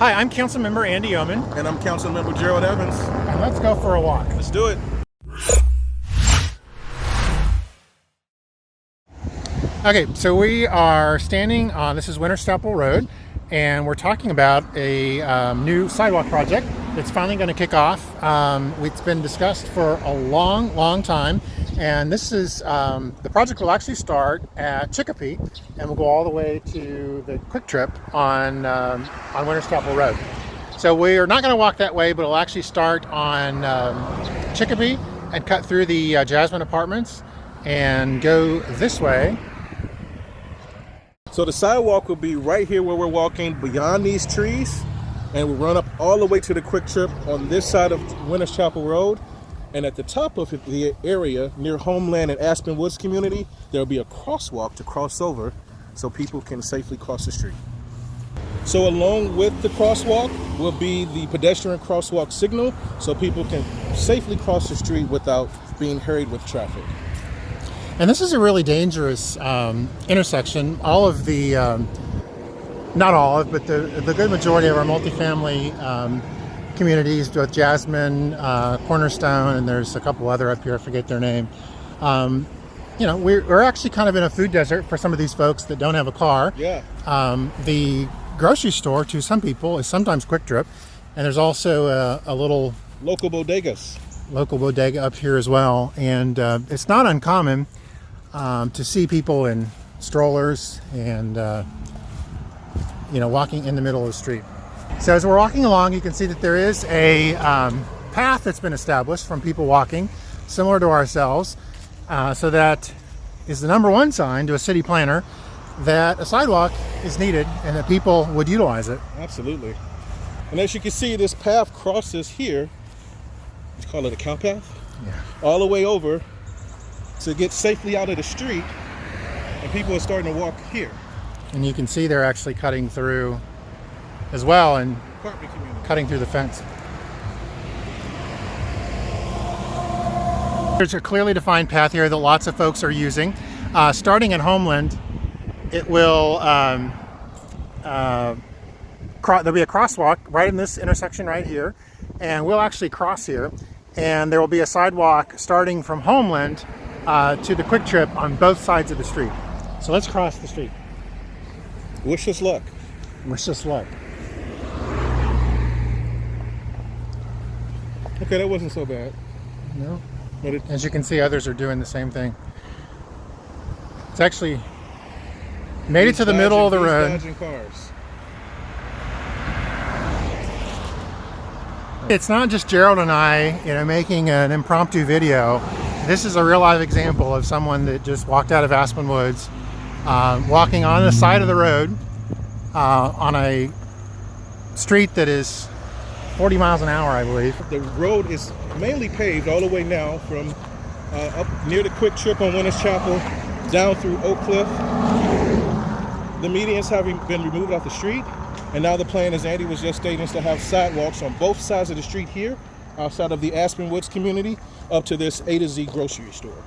Hi, I'm Councilmember Andy Yeoman. And I'm Councilmember Gerald Evans. And let's go for a walk. Let's do it. Okay, so we are standing on, this is Winters Chapel Road, and we're talking about a new sidewalk project that's finally going to kick off. It's been discussed for a long time, and this is, the project will actually start at Chicopee, and we'll go all the way to the Quick Trip on Winters Chapel Road. So we're not going to walk that way, but it'll actually start on Chicopee and cut through the Jasmine Apartments and go this way. So the sidewalk will be right here where we're walking beyond these trees, and we'll run up all the way to the Quick Trip on this side of Winters Chapel Road. And at the top of the area near Homeland and Aspen Woods community, there'll be a crosswalk to cross over so people can safely cross the street. So along with the crosswalk will be the pedestrian crosswalk signal so people can safely cross the street without being hurried with traffic. And this is a really dangerous intersection. All of the, not all of, but the good majority of our multifamily communities, both Jasmine, Cornerstone, and there's a couple other up here, I forget their name. You know, we're actually kind of in a food desert for some of these folks that don't have a car. Yeah. The grocery store to some people is sometimes Quick Trip, and there's also a little local bodega up here as well. And it's not uncommon to see people in strollers and you know, walking in the middle of the street. So as we're walking along, you can see that there is a path that's been established from people walking, similar to ourselves. So that is the number one sign to a city planner that a sidewalk is needed and that people would utilize it. Absolutely. And as you can see, this path crosses here. Let's call it a cow path. Yeah. All the way over to get safely out of the street, and people are starting to walk here. And you can see they're actually cutting through as well and cutting through the fence. There's a clearly defined path here that lots of folks are using. Starting at Homeland, it will there'll be a crosswalk right in this intersection right here, and we'll actually cross here, and there will be a sidewalk starting from Homeland to the Quick Trip on both sides of the street. So let's cross the street. Wish us luck. Wish us luck. Okay, that wasn't so bad. No. But as you can see, others are doing the same thing. It's actually made it to the middle of the road. Cars. It's not just Gerald and I, you know, making an impromptu video. This is a real live example of someone that just walked out of Aspen Woods, walking on the side of the road on a street that is 40 miles an hour, I believe. The road is mainly paved all the way now from up near the Quick Trip on Winters Chapel down through Oak Cliff. The medians have been removed off the street, and now the plan, as Andy was just stating, is to have sidewalks on both sides of the street here, outside of the Aspen Woods community, up to this A to Z grocery store.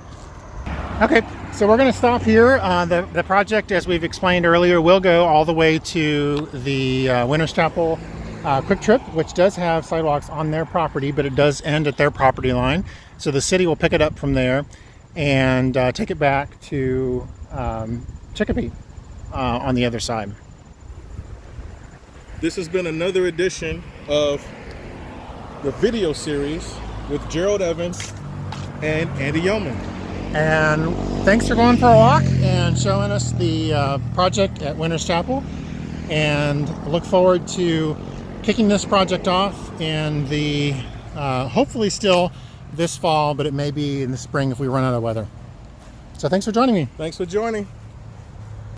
Okay, so we're going to stop here. The project, as we've explained earlier, will go all the way to the Winters Chapel Quick Trip, which does have sidewalks on their property, but it does end at their property line. So the city will pick it up from there and take it back to Chicopee on the other side. This has been another edition of the video series with Gerald Evans and Andy Yeoman. And thanks for going for a walk and showing us the project at Winters Chapel. And look forward to kicking this project off in the, hopefully still this fall, but it may be in the spring if we run out of weather. So thanks for joining me. Thanks for joining.